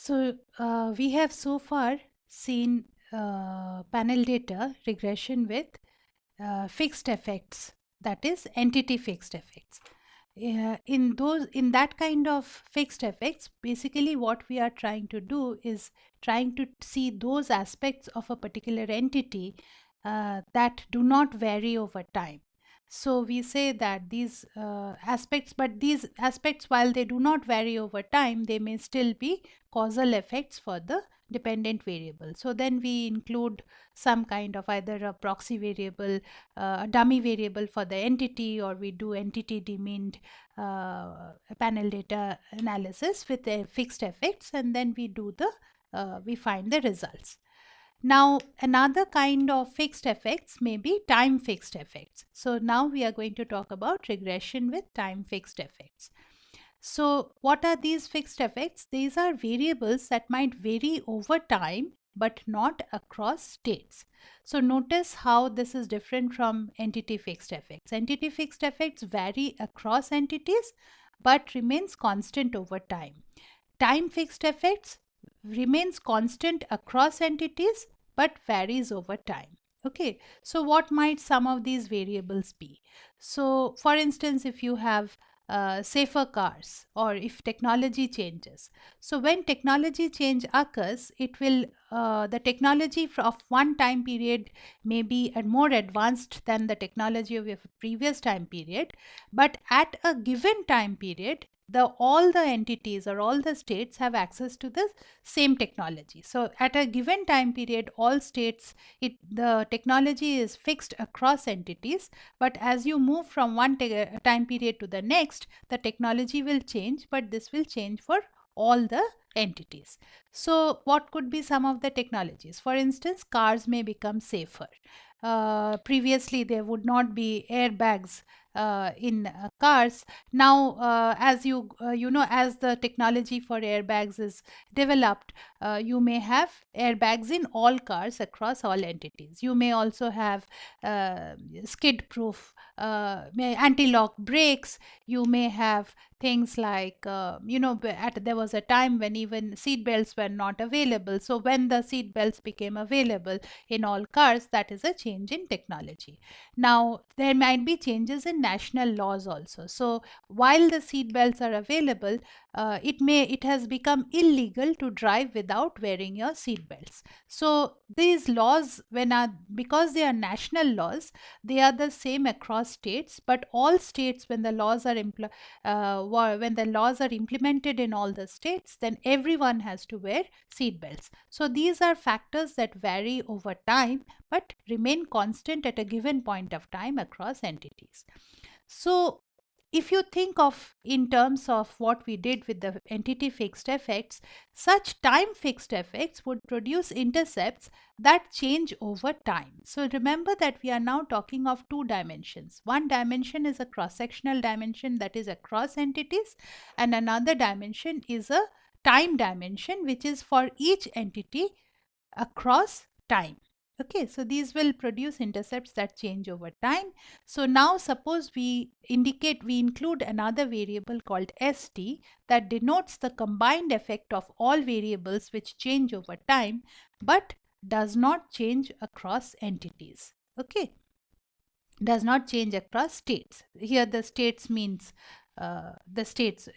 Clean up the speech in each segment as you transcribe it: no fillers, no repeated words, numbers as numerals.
We have so far seen panel data regression with fixed effects, that is entity fixed effects. In that kind of fixed effects, basically what we are trying to do is trying to see those aspects of a particular entity that do not vary over time. So we say that these aspects, but these aspects, while they do not vary over time, they may still be causal effects for the dependent variable. So then we include some kind of either a proxy variable, a dummy variable for the entity, or we do entity demeaned panel data analysis with fixed effects, and then we do the we find the results. Now, another kind of fixed effects may be time fixed effects. So now we are going to talk about regression with time fixed effects. So what are these fixed effects? These are variables that might vary over time but not across states. So notice how this is different from entity fixed effects. Entity fixed effects vary across entities but remains constant over time. Time fixed effects remains constant across entities but varies over time. Okay, so what might some of these variables be? So for instance, if you have safer cars, or if technology changes. So when technology change occurs, it will the technology of one time period may be more advanced than the technology of a previous time period, but at a given time period, all the entities or all the states have access to the same technology. So at a given time period, all states, the technology is fixed across entities, but as you move from one time period to the next, the technology will change, but this will change for all the entities. So what could be some of the technologies? For instance, cars may become safer. Previously there would not be airbags in cars. Now as as the technology for airbags is developed, you may have airbags in all cars across all entities. You may also have skid proof anti-lock brakes. You may have things like there was a time when even seat belts were not available. So when the seat belts became available in all cars, that is a change in technology. Now there might be changes in national laws also. So while the seat belts are available, it has become illegal to drive without wearing your seat belts. So these laws, because they are national laws, they are the same across states, but all states, when the laws are implemented in all the states, then everyone has to wear seat belts. So these are factors that vary over time but remain constant at a given point of time across entities. So if you think of in terms of what we did with the entity fixed effects, such time fixed effects would produce intercepts that change over time. So remember that we are now talking of two dimensions. One dimension is a cross-sectional dimension, that is across entities, and another dimension is a time dimension, which is for each entity across time. Okay, so these will produce intercepts that change over time. So now suppose we include another variable called ST that denotes the combined effect of all variables which change over time but does not change across entities. Okay, does not change across states. Here the states means the states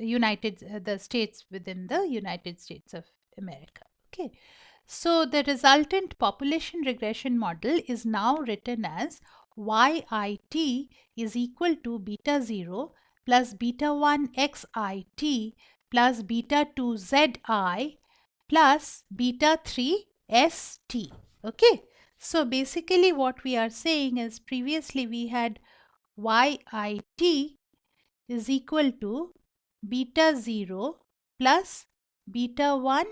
within the United States of America. Okay. So the resultant population regression model is now written as YIT is equal to beta 0 plus beta 1 XIT plus beta 2 ZI plus beta 3 ST. Okay. So basically what we are saying is, previously we had YIT is equal to beta 0 plus beta 1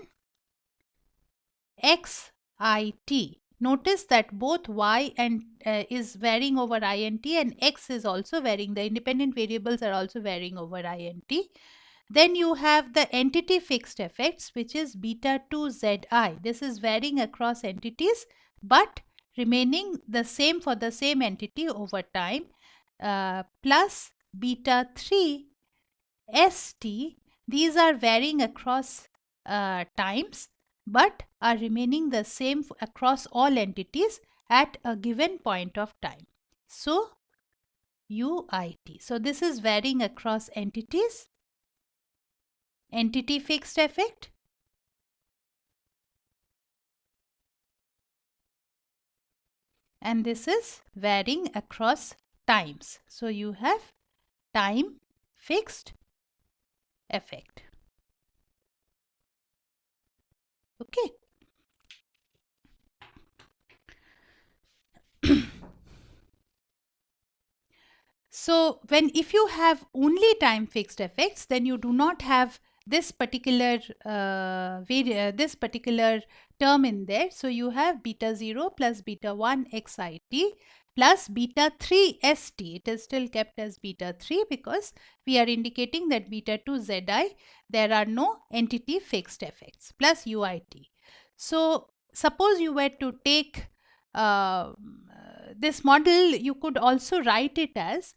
XIT. Notice that both y and is varying over int, and x is also varying. The independent variables are also varying over int. Then you have the entity fixed effects, which is beta 2 zi. This is varying across entities but remaining the same for the same entity over time, plus beta 3 st. These are varying across times, but are remaining the same across all entities at a given point of time. So UIT. So this is varying across entities, entity fixed effect, and this is varying across times. So you have time fixed effect. Okay. So if you have only time fixed effects, then you do not have this particular this particular term in there. So you have beta 0 plus beta 1 xit plus beta 3 st. It is still kept as beta 3 because we are indicating that beta 2 zi, there are no entity fixed effects, plus uit. So suppose you were to take this model, you could also write it as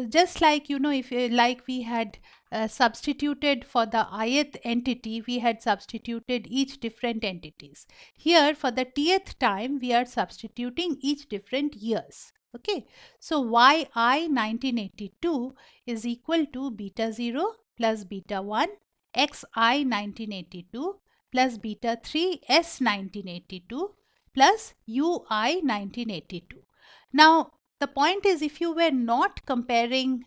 just like, if like we had substituted for the ith entity, we had substituted each different entities. Here for the tth time, we are substituting each different years. Okay, so yi 1982 is equal to beta 0 plus beta 1 xi 1982 plus beta 3 s 1982 plus ui 1982. Now the point is, if you were not comparing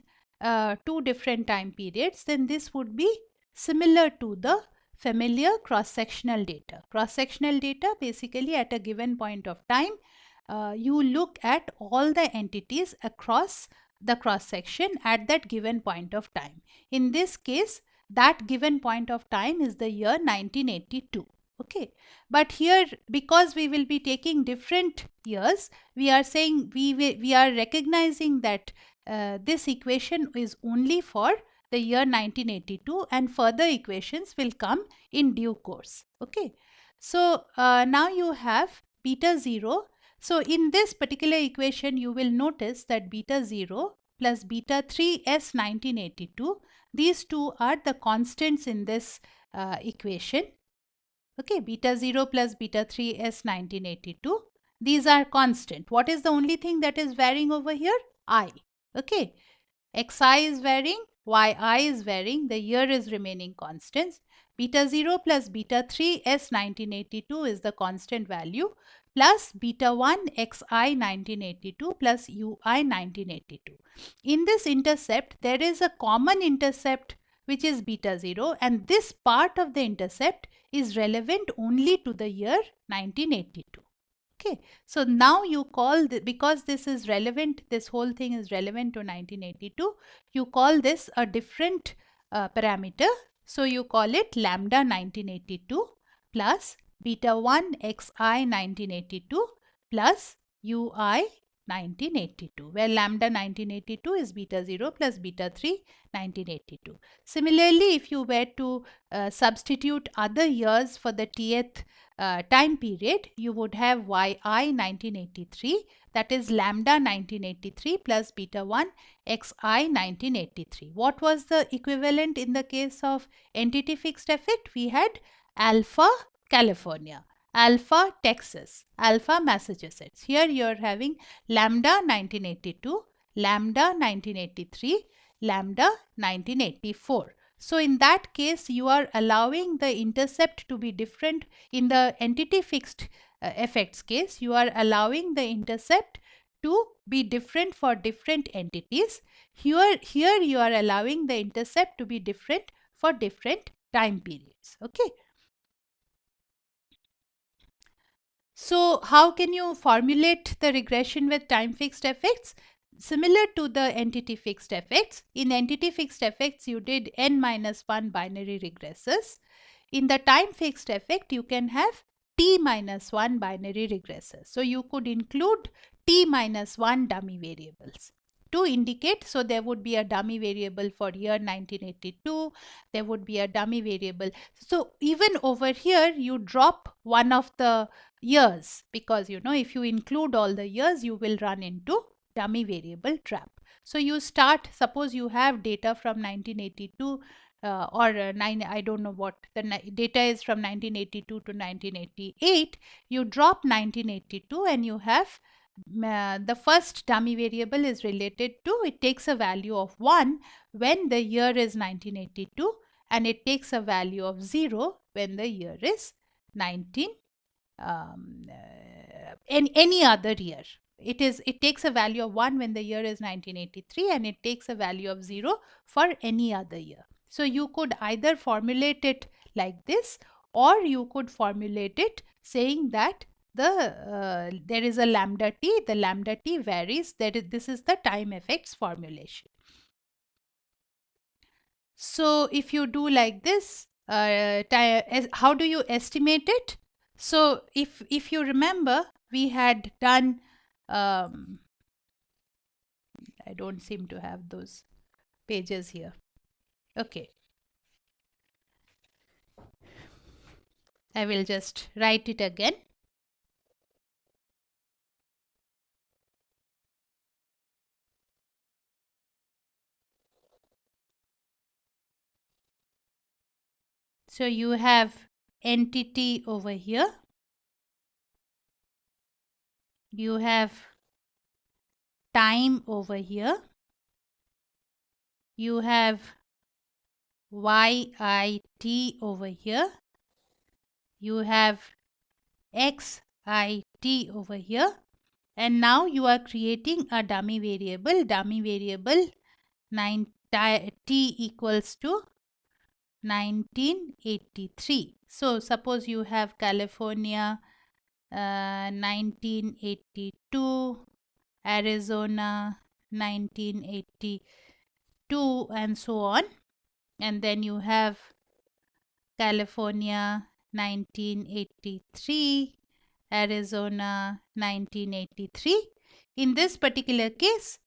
two different time periods, then this would be similar to the familiar cross-sectional data. Cross-sectional data, basically at a given point of time, you look at all the entities across the cross-section at that given point of time. In this case, that given point of time is the year 1982. Okay, but here, because we will be taking different years, we are saying we are recognizing that this equation is only for the year 1982, and further equations will come in due course. Okay, so now you have beta 0. So in this particular equation, you will notice that beta 0 plus beta 3 s 1982, these two are the constants in this equation. Okay, beta 0 plus beta 3 s 1982. These are constant. What is the only thing that is varying over here? I. Okay, xi is varying, yi is varying, the year is remaining constants. Beta 0 plus beta 3 s 1982 is the constant value, plus beta 1 xi 1982 plus ui 1982. In this intercept, there is a common intercept which is beta 0, and this part of the intercept is relevant only to the year 1982. Okay, so now you call, because this is relevant, this whole thing is relevant to 1982, you call this a different parameter. So you call it lambda 1982 plus beta 1 xi 1982 plus ui 1982, where lambda 1982 is beta 0 plus beta 3 1982. Similarly, if you were to substitute other years for the tth time period, you would have yi 1983, that is lambda 1983 plus beta 1 xi 1983. What was the equivalent in the case of entity fixed effect? We had alpha California, alpha Texas, alpha Massachusetts. Here you are having lambda 1982, lambda 1983, lambda 1984. So in that case, you are allowing the intercept to be different. In the entity fixed effects case, you are allowing the intercept to be different for different entities. Here you are allowing the intercept to be different for different time periods. Okay. So how can you formulate the regression with time fixed effects? Similar to the entity fixed effects, in entity fixed effects, you did n-1 binary regresses. In the time fixed effect, you can have t-1 binary regresses. So you could include t-1 dummy variables to indicate. So there would be a dummy variable for year 1982, there would be a dummy variable. So even over here, you drop one of the years, because if you include all the years, you will run into dummy variable trap. So you start, suppose you have data from 1982 I don't know what the data is from 1982 to 1988. You drop 1982 and you have the first dummy variable is related to, it takes a value of 1 when the year is 1982, and it takes a value of 0 when the year is 19 any other year. It takes a value of 1 when the year is 1983, and it takes a value of 0 for any other year. So you could either formulate it like this, or you could formulate it saying that there is a lambda t, the lambda t varies, this is the time effects formulation. So if you do like this, how do you estimate it? So if you remember, we had done, I don't seem to have those pages here. Okay. I will just write it again. So you have entity over here. You have time over here. You have YIT over here. You have XIT over here. And now you are creating a dummy variable. Dummy variable 9 t equals to 1983. So suppose you have California 1982, Arizona 1982, and so on. And then you have California 1983, Arizona 1983. In this particular case,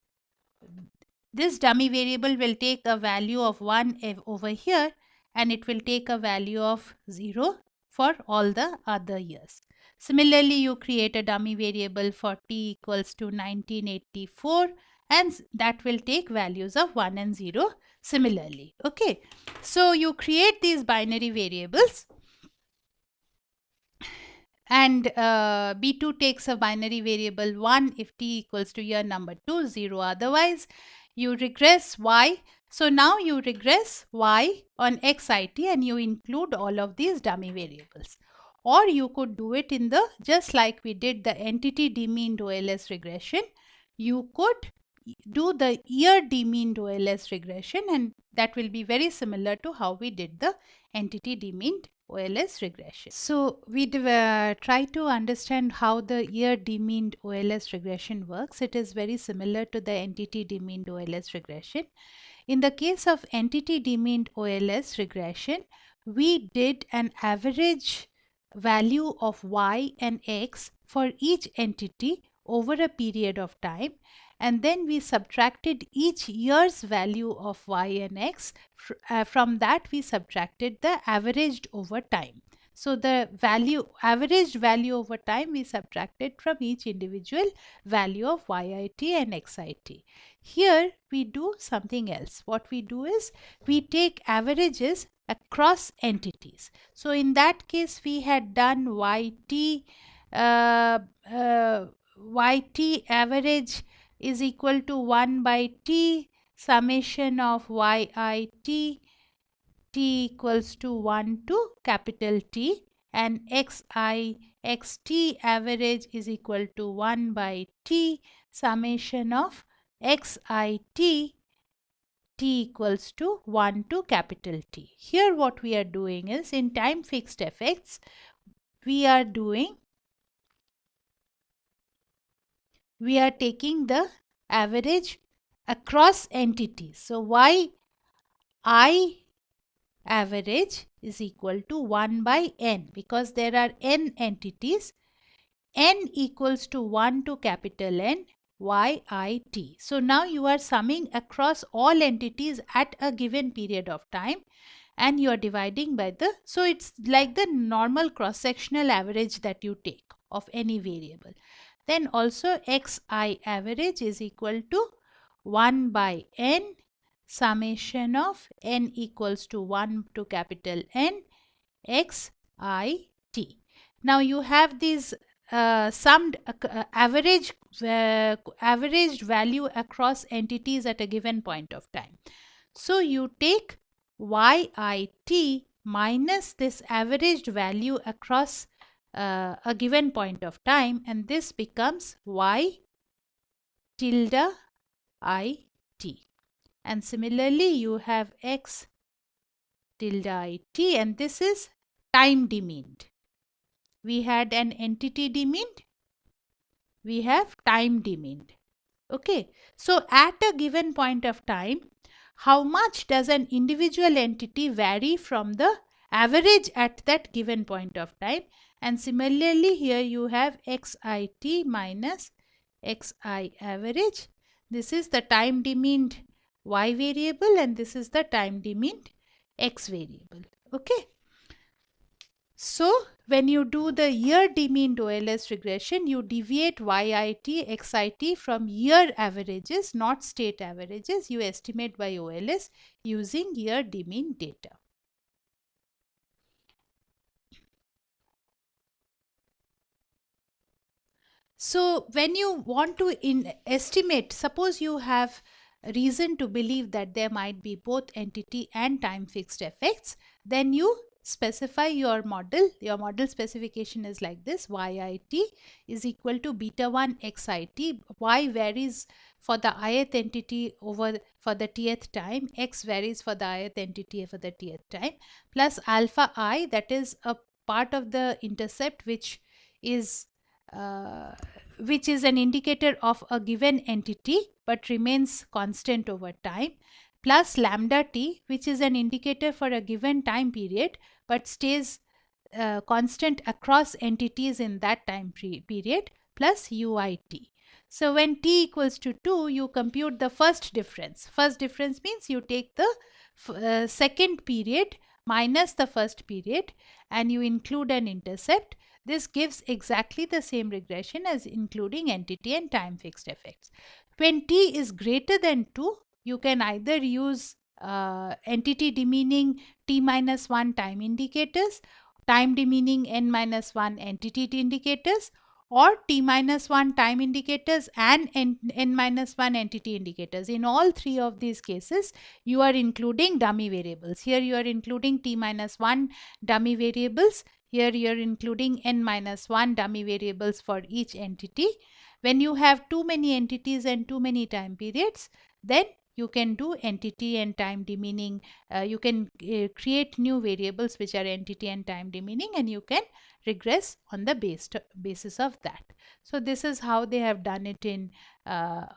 this dummy variable will take a value of 1 over here, and it will take a value of 0 for all the other years. Similarly, you create a dummy variable for t equals to 1984, and that will take values of 1 and 0 similarly. Okay, so you create these binary variables, and B2 takes a binary variable 1 if t equals to year number 2, 0 otherwise. You regress y. So now you regress y on xit and you include all of these dummy variables. Or you could do it in the, just like we did the entity demeaned OLS regression, you could do the year demeaned OLS regression, and that will be very similar to how we did the entity demeaned OLS regression. So we try to understand how the year demeaned OLS regression works. It is very similar to the entity demeaned OLS regression. In the case of entity demeaned OLS regression, we did an average value of y and x for each entity over a period of time, and then we subtracted each year's value of y and x. From that we subtracted the averaged over time. So the averaged value over time we subtracted from each individual value of YIT and XIT. Here we do something else. What we do is we take averages across entities. So in that case we had done YT average is equal to 1 by t summation of YIT t equals to 1 to capital T, and XT average is equal to 1 by t summation of XIT t equals to 1 to capital T. Here what we are doing is, in time fixed effects, we are taking the average across entities. So YI average is equal to 1 by n, because there are n entities. N equals to 1 to capital N YIT. So now you are summing across all entities at a given period of time, and you are dividing by the, so it's like the normal cross-sectional average that you take of any variable. Then also XI average is equal to 1 by n summation of n equals to 1 to capital N x I t. Now you have these summed averaged value across entities at a given point of time. So you take yit minus this averaged value across a given point of time, and this becomes y tilde it. And similarly, you have x tilde it, and this is time demeaned. We had an entity demeaned, we have time demeaned. Okay, so at a given point of time, how much does an individual entity vary from the average at that given point of time? And similarly, here you have xit minus xi average. This is the time demeaned y variable, and this is the time demeaned x variable. Okay. So when you do the year demeaned OLS regression, you deviate YIT, XIT from year averages, not state averages. You estimate by OLS using year demeaned data. So when you want to estimate, suppose you have reason to believe that there might be both entity and time fixed effects, then you specify your model. Your model specification is like this: YIT is equal to beta 1 XIT. Y varies for the ith entity over for the tth time, X varies for the ith entity for the tth time, plus alpha I, that is a part of the intercept which is an indicator of a given entity but remains constant over time, plus lambda t, which is an indicator for a given time period but stays constant across entities in that time period, plus uit. So when t equals to 2, you compute the first difference. First difference means you take the second period minus the first period and you include an intercept. This gives exactly the same regression as including entity and time fixed effects. When t is greater than 2, you can either use entity demeaning t minus 1 time indicators, time demeaning n minus 1 entity indicators, or t minus 1 time indicators and n minus 1 entity indicators. In all three of these cases, you are including dummy variables. Here you are including t minus 1 dummy variables. Here you are including n minus 1 dummy variables for each entity. When you have too many entities and too many time periods, then you can do entity and time demeaning. You can create new variables which are entity and time demeaning, and you can regress on the basis of that. So this is how they have done it in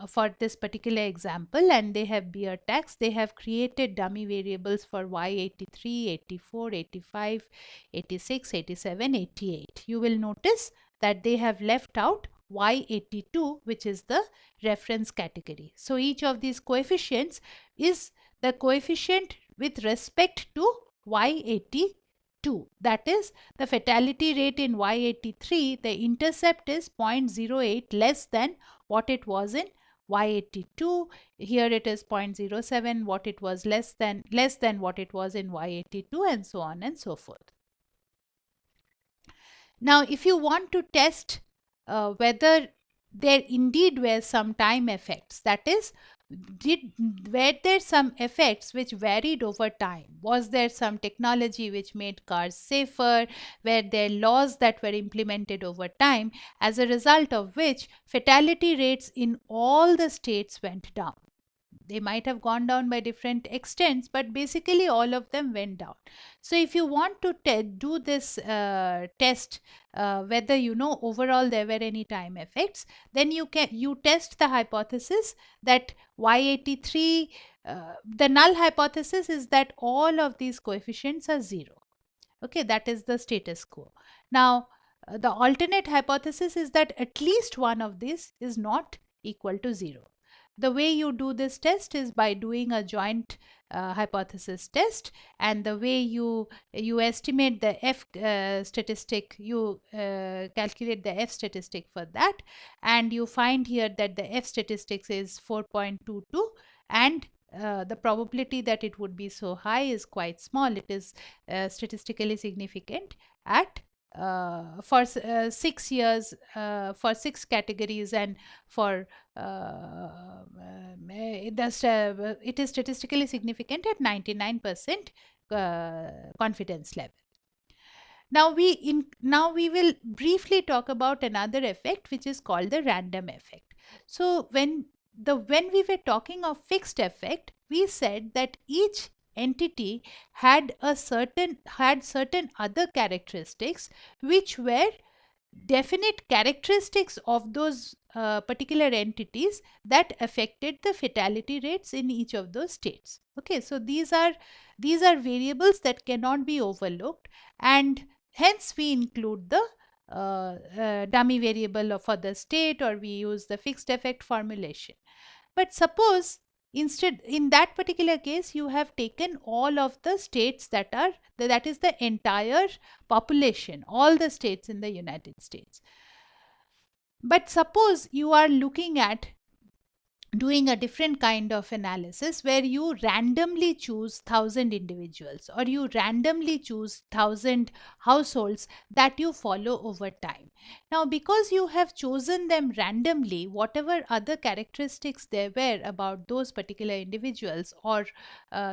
for this particular example, and they have beer tax. They have created dummy variables for y83, 84, 85, 86, 87, 88. You will notice that they have left out y82, which is the reference category. So each of these coefficients is the coefficient with respect to y82. That is, the fatality rate in y83, the intercept is 0.08 less than what it was in y82. Here it is 0.07, what it was less than what it was in y82, and so on and so forth. Now, if you want to test whether there indeed were some time effects, that is, were there some effects which varied over time? Was there some technology which made cars safer? Were there laws that were implemented over time, as a result of which fatality rates in all the states went down? They might have gone down by different extents, but basically all of them went down. So if you want to do this test, whether overall there were any time effects, then you test the hypothesis that y83, the null hypothesis is that all of these coefficients are 0. Okay, that is the status quo. Now the alternate hypothesis is that at least one of these is not equal to 0. The way you do this test is by doing a joint hypothesis test, and the way you estimate the F statistic, you calculate the F statistic for that, and you find here that the F statistics is 4.22, and the probability that it would be so high is quite small. It is statistically significant at for 6 years, for 6 categories, and for it is statistically significant at 99% confidence level. Now we will briefly talk about another effect, which is called the random effect. So when we were talking of fixed effect, we said that each entity had certain other characteristics which were definite characteristics of those particular entities that affected the fatality rates in each of those states. Okay, so these are variables that cannot be overlooked, and hence we include the dummy variable for the state, or we use the fixed effect formulation. But suppose instead, in that particular case, you have taken all of the states that is the entire population, all the states in the United States. But suppose you are looking at doing a different kind of analysis where you randomly choose 1,000 individuals, or you randomly choose 1,000 households that you follow over time. Now, because you have chosen them randomly, whatever other characteristics there were about those particular individuals or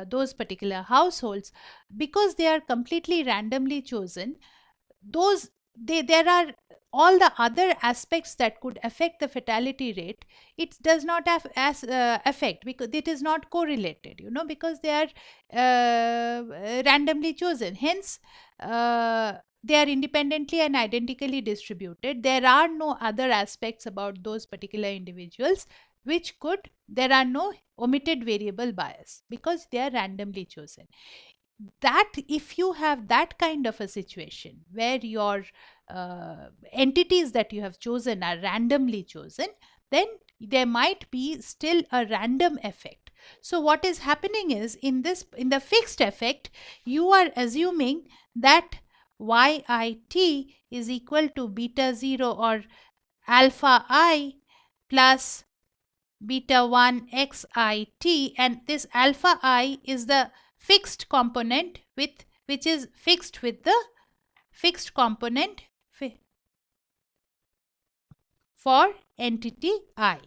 those particular households, because they are completely randomly chosen, there are all the other aspects that could affect the fatality rate. It does not have as effect, because it is not correlated, because they are randomly chosen. Hence they are independently and identically distributed. There are no other aspects about those particular individuals there are no omitted variable bias, because they are randomly chosen. That if you have that kind of a situation where your entities that you have chosen are randomly chosen, then there might be still a random effect. So what is happening is, in the fixed effect, you are assuming that yit is equal to beta 0 or alpha I plus beta 1 xit, and this alpha I is the fixed component which is fixed with the fixed component for entity I,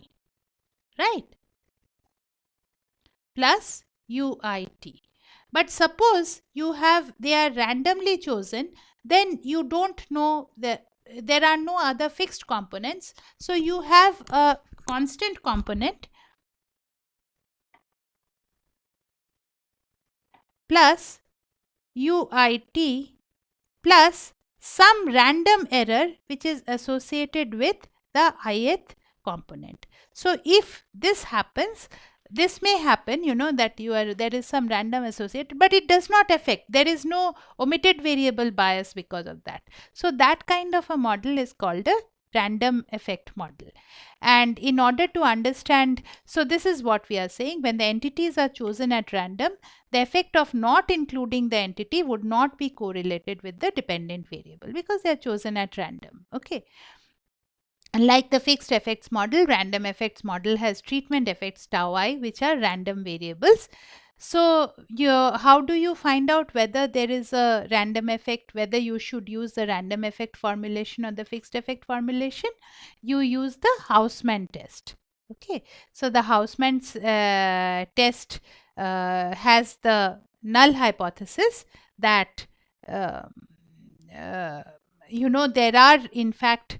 right, plus uit. But suppose they are randomly chosen, then you don't know there are no other fixed components, so you have a constant component plus uit plus some random error which is associated with the ith component. So if this happens, this may happen, that there is some random associated, but it does not affect. There is no omitted variable bias because of that. So that kind of a model is called a random effect model. And in order to understand, so this is what we are saying: when the entities are chosen at random, the effect of not including the entity would not be correlated with the dependent variable, because they are chosen at random. Okay. Like the fixed effects model, random effects model has treatment effects tau I, which are random variables. So how do you find out whether there is a random effect, whether you should use the random effect formulation or the fixed effect formulation? You use the Haussmann test. Okay, so the Haussmann's test has the null hypothesis that there are in fact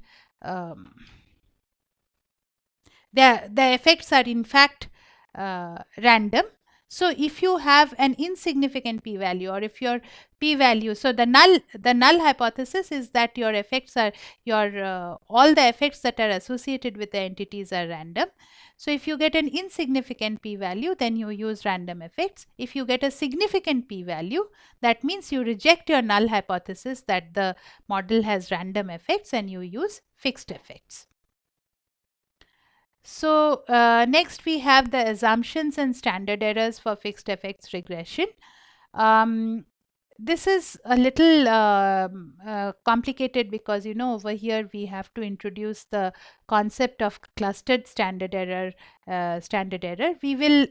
the effects are in fact random. So if you have an insignificant p-value, or if your p-value, so the null hypothesis is that your effects are all the effects that are associated with the entities are random. So if you get an insignificant p-value, then you use random effects. If you get a significant p-value, that means you reject your null hypothesis that the model has random effects, and you use fixed effects. So next we have the assumptions and standard errors for fixed effects regression. this is a little complicated because over here we have to introduce the concept of clustered standard error. We will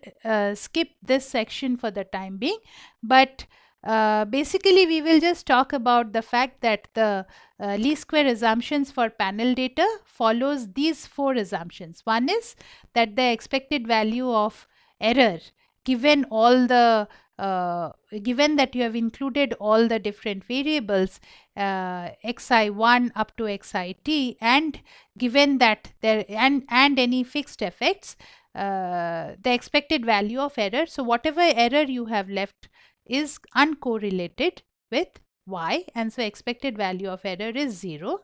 skip this section for the time being, but basically we will just talk about the fact that the least square assumptions for panel data follows these four assumptions. One is that the expected value of error, given all the given that you have included all the different variables xi1 up to xit, and given that there and any fixed effects, the expected value of error, so whatever error you have left is uncorrelated with y, and so expected value of error is 0.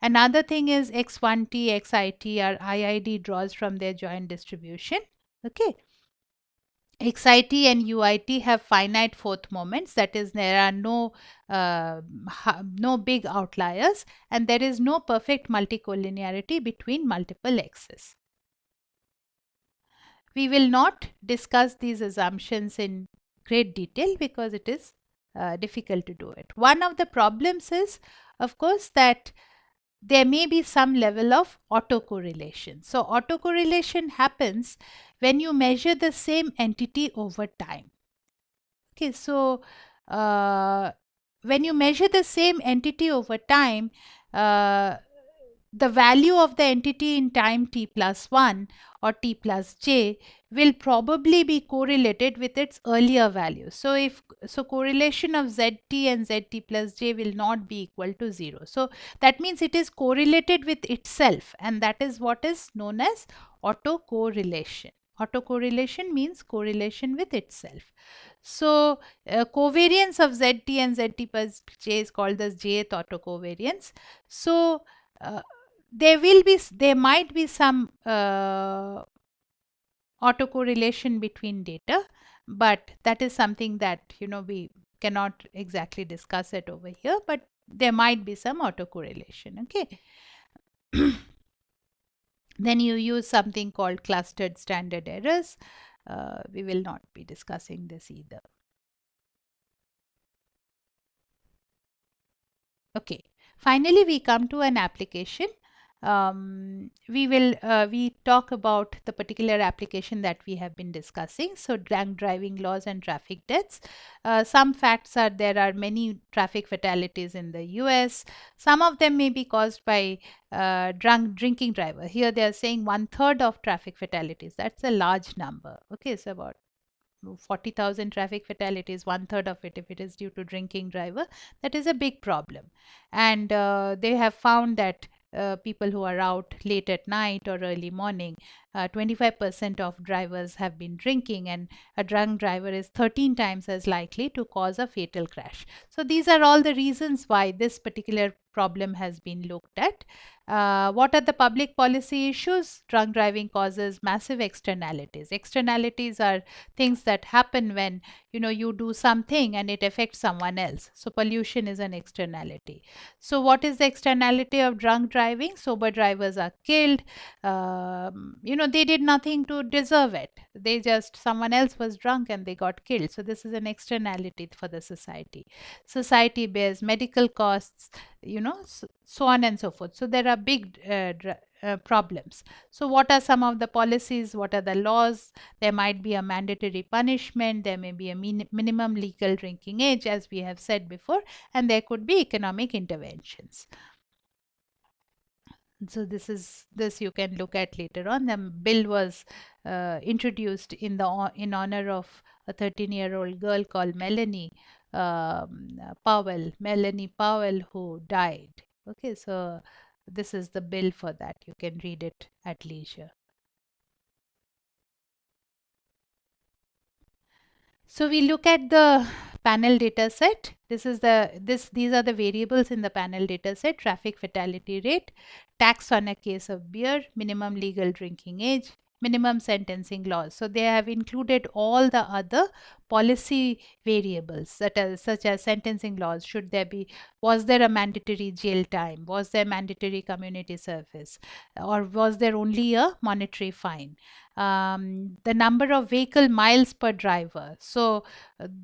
Another thing is x1t, xit are IID draws from their joint distribution. Okay. XIT and UIT have finite fourth moments, that is, there are no big outliers, and there is no perfect multicollinearity between multiple x's. We will not discuss these assumptions in great detail because it is difficult to do it. One of the problems is, of course, that there may be some level of autocorrelation. So autocorrelation happens when you measure the same entity over time. Okay, so when you measure the same entity over time, uh, the value of the entity in time t plus 1 or t plus j will probably be correlated with its earlier value. So correlation of zt and zt plus j will not be equal to 0. So that means it is correlated with itself, and that is what is known as autocorrelation. Autocorrelation means correlation with itself. So covariance of zt and zt plus j is called as jth autocovariance. So there might be some autocorrelation between data, but that is something that we cannot exactly discuss it over here, but there might be some autocorrelation. Okay. Then you use something called clustered standard errors. We will not be discussing this either. Okay, finally we come to an application. We talk about the particular application that we have been discussing. So drunk driving laws and traffic deaths. Some facts are there are many traffic fatalities in the US. Some of them may be caused by drinking driver. Here they are saying 1/3 of traffic fatalities. That's a large number. Okay, so about 40,000 traffic fatalities, 1/3 of it, if it is due to drinking driver, that is a big problem. And they have found that people who are out late at night or early morning, 25% of drivers have been drinking, and a drunk driver is 13 times as likely to cause a fatal crash. So these are all the reasons why this particular problem has been looked at. What are the public policy issues? Drunk driving causes massive externalities. Externalities are things that happen when you do something and it affects someone else. So pollution is an externality. So what is the externality of drunk driving? Sober drivers are killed. They did nothing to deserve it. Someone else was drunk and they got killed. So this is an externality for the society. Society bears medical costs, so on and so forth. So there are big problems. So what are some of the policies? What are the laws? There might be a mandatory punishment. There may be a minimum legal drinking age, as we have said before, and there could be economic interventions. So this you can look at later on. The bill was introduced in honor of a 13-year-old girl called Melanie Powell, who died. Okay, so this is the bill for that. You can read it at leisure. So we look at the panel data set. These are the variables in the panel data set: traffic fatality rate, tax on a case of beer, minimum legal drinking age, minimum sentencing laws. So they have included all the other policy variables such as sentencing laws. Was there a mandatory jail time? Was there mandatory community service? Or was there only a monetary fine? The number of vehicle miles per driver. So,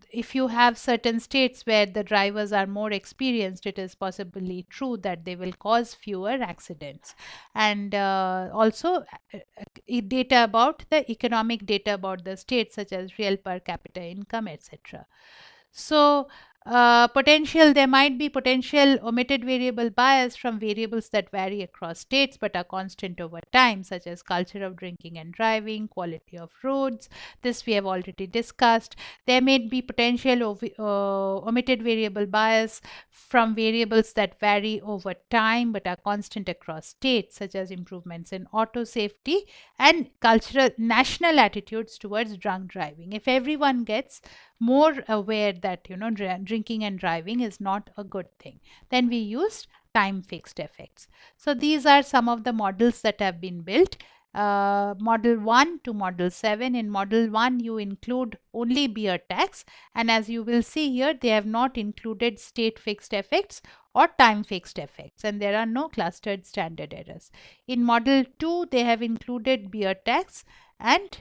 if you have certain states where the drivers are more experienced, it is possibly true that they will cause fewer accidents. And also data about the economic data about the state, such as real per capita income, etc. So, there might be potential omitted variable bias from variables that vary across states but are constant over time, such as culture of drinking and driving, quality of roads. This we have already discussed. There may be potential omitted variable bias from variables that vary over time but are constant across states, such as improvements in auto safety and cultural national attitudes towards drunk driving. If everyone gets more aware that drinking and driving is not a good thing, then we used time fixed effects. So these are some of the models that have been built. Model 1 to model 7. In model 1 you include only beer tax, and as you will see here, they have not included state fixed effects or time fixed effects, and there are no clustered standard errors. In model 2 they have included beer tax and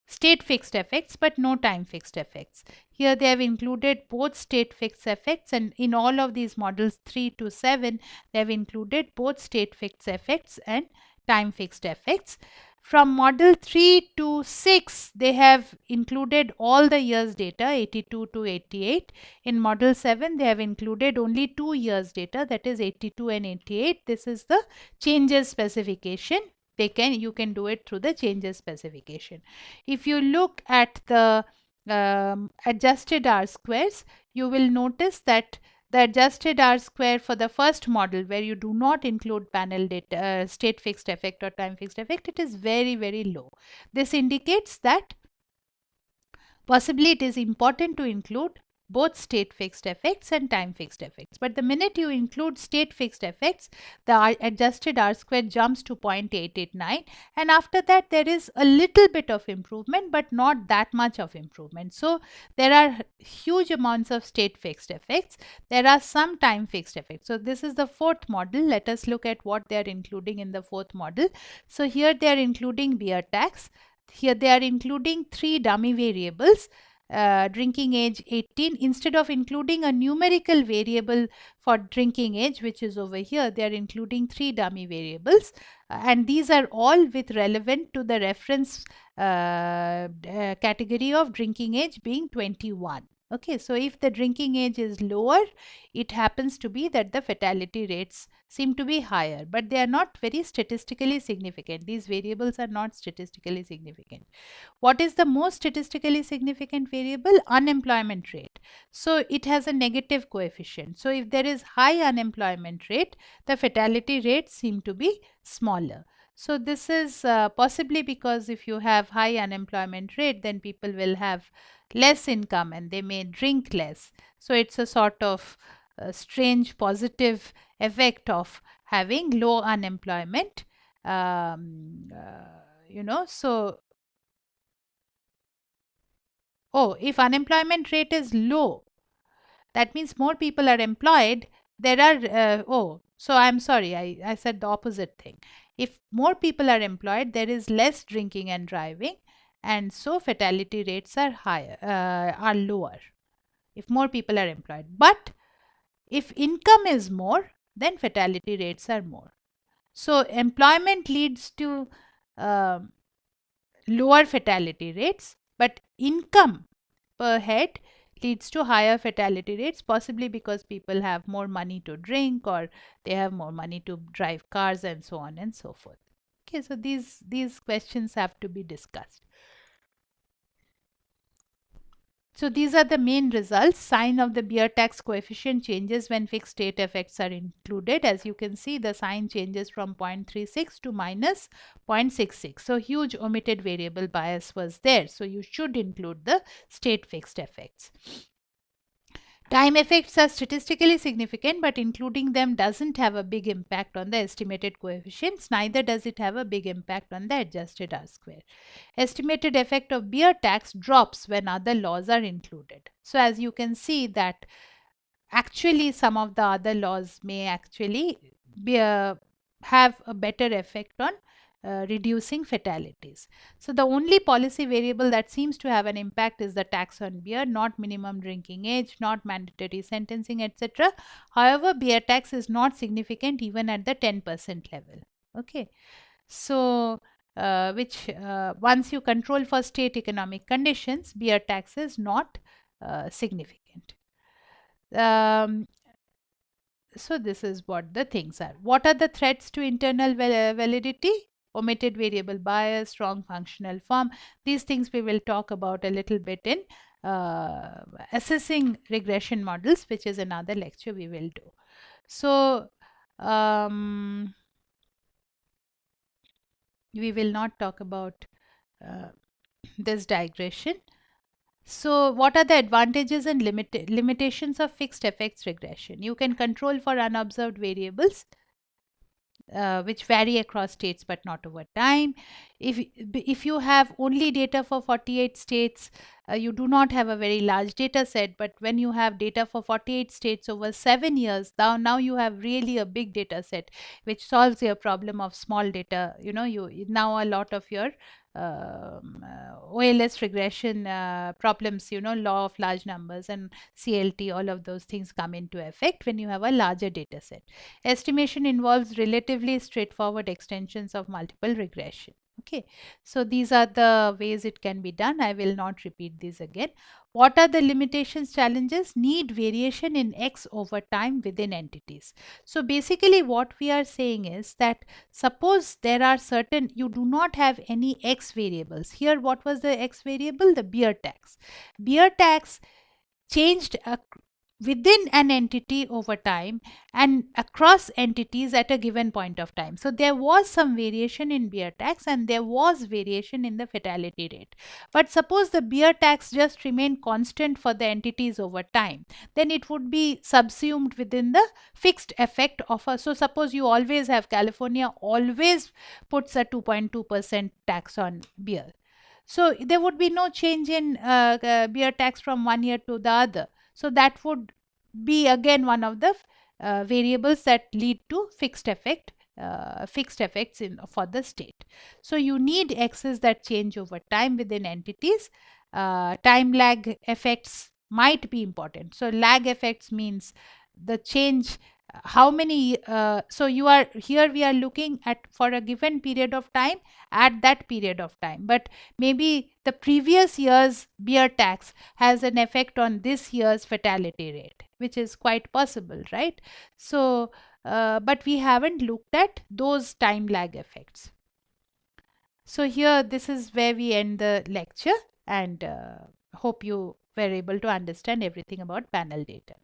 state fixed effects but no time fixed effects. Here they have included both state fixed effects, and in all of these models 3 to 7 they have included both state fixed effects and time fixed effects. From model 3 to 6 they have included all the years data, 82 to 88. In model 7 they have included only 2 years data, that is 82 and 88. This is the changes specification. You can do it through the changes specification. If you look at the adjusted R squares, you will notice that the adjusted R square for the first model, where you do not include panel data, state fixed effect or time fixed effect, it is very, very low. This indicates that possibly it is important to include both state fixed effects and time fixed effects. But the minute you include state fixed effects, the adjusted R square jumps to 0.889, and after that there is a little bit of improvement but not that much of improvement. So there are huge amounts of state fixed effects. There are some time fixed effects. So this is the fourth model. Let us look at what they are including in the fourth model. So here they are including beer tax. Here they are including 3 dummy variables. Drinking age 18, instead of including a numerical variable for drinking age, which is over here, they are including 3 dummy variables, and these are all with relevant to the reference category of drinking age being 21. Okay, so if the drinking age is lower, it happens to be that the fatality rates seem to be higher, but they are not very statistically significant. These variables are not statistically significant. What is the most statistically significant variable? Unemployment rate. So it has a negative coefficient. So if there is high unemployment rate, the fatality rates seem to be smaller. So this is possibly because if you have high unemployment rate, then people will have less income and they may drink less. So it's a sort of strange positive effect of having low unemployment. So if unemployment rate is low, that means more people are employed. There are, so I'm sorry, I said the opposite thing. If more people are employed, there is less drinking and driving, and so fatality rates are higher, are lower if more people are employed. But if income is more, then fatality rates are more. So employment leads to lower fatality rates, but income per head leads to higher fatality rates, possibly because people have more money to drink or they have more money to drive cars and so on and so forth. Okay, so these questions have to be discussed. So these are the main results. Sign of the beer tax coefficient changes when fixed state effects are included. As you can see, the sign changes from 0.36 to minus 0.66. So huge omitted variable bias was there. So you should include the state fixed effects. Time effects are statistically significant, but including them doesn't have a big impact on the estimated coefficients, neither does it have a big impact on the adjusted R square. Estimated effect of beer tax drops when other laws are included. So as you can see that actually some of the other laws may actually be have a better effect on reducing fatalities. So the only policy variable that seems to have an impact is the tax on beer, not minimum drinking age, not mandatory sentencing, etc. However, beer tax is not significant even at the 10% level. Okay. So which once you control for state economic conditions, beer tax is not significant. Um, so this is what the things are. What are the threats to internal validity? Omitted variable bias, strong functional form. These things we will talk about a little bit in assessing regression models, which is another lecture we will do. So we will not talk about uh, this digression. So what are the advantages and limitations of fixed effects regression? You can control for unobserved variables which vary across states but not over time. If you have only data for 48 states, you do not have a very large data set, but when you have data for 48 states over 7 years, now you have really a big data set which solves your problem of small data. You know, you now a lot of your OLS regression problems, you know, law of large numbers and CLT, all of those things come into effect when you have a larger data set. Estimation involves relatively straightforward extensions of multiple regression. Okay, so these are the ways it can be done. I will not repeat these again. What are the limitations, challenges? Need variation in X over time within entities. So basically what we are saying is that suppose there are certain, you do not have any X variables. Here what was the X variable? The beer tax. Beer tax changed within an entity over time and across entities at a given point of time. So there was some variation in beer tax and there was variation in the fatality rate. But suppose the beer tax just remained constant for the entities over time, then it would be subsumed within the fixed effect of a, so suppose you always have, California always puts a 2.2% tax on beer. So there would be no change in beer tax from one year to the other. So that would be again one of the variables that lead to fixed effects in for the state. So you need X's that change over time within entities. Time lag effects might be important. So lag effects means the change how many so you are here we are looking at for a given period of time at that period of time, but maybe the previous year's beer tax has an effect on this year's fatality rate, which is quite possible, right? So but we haven't looked at those time lag effects. So here this is where we end the lecture, and hope you were able to understand everything about panel data.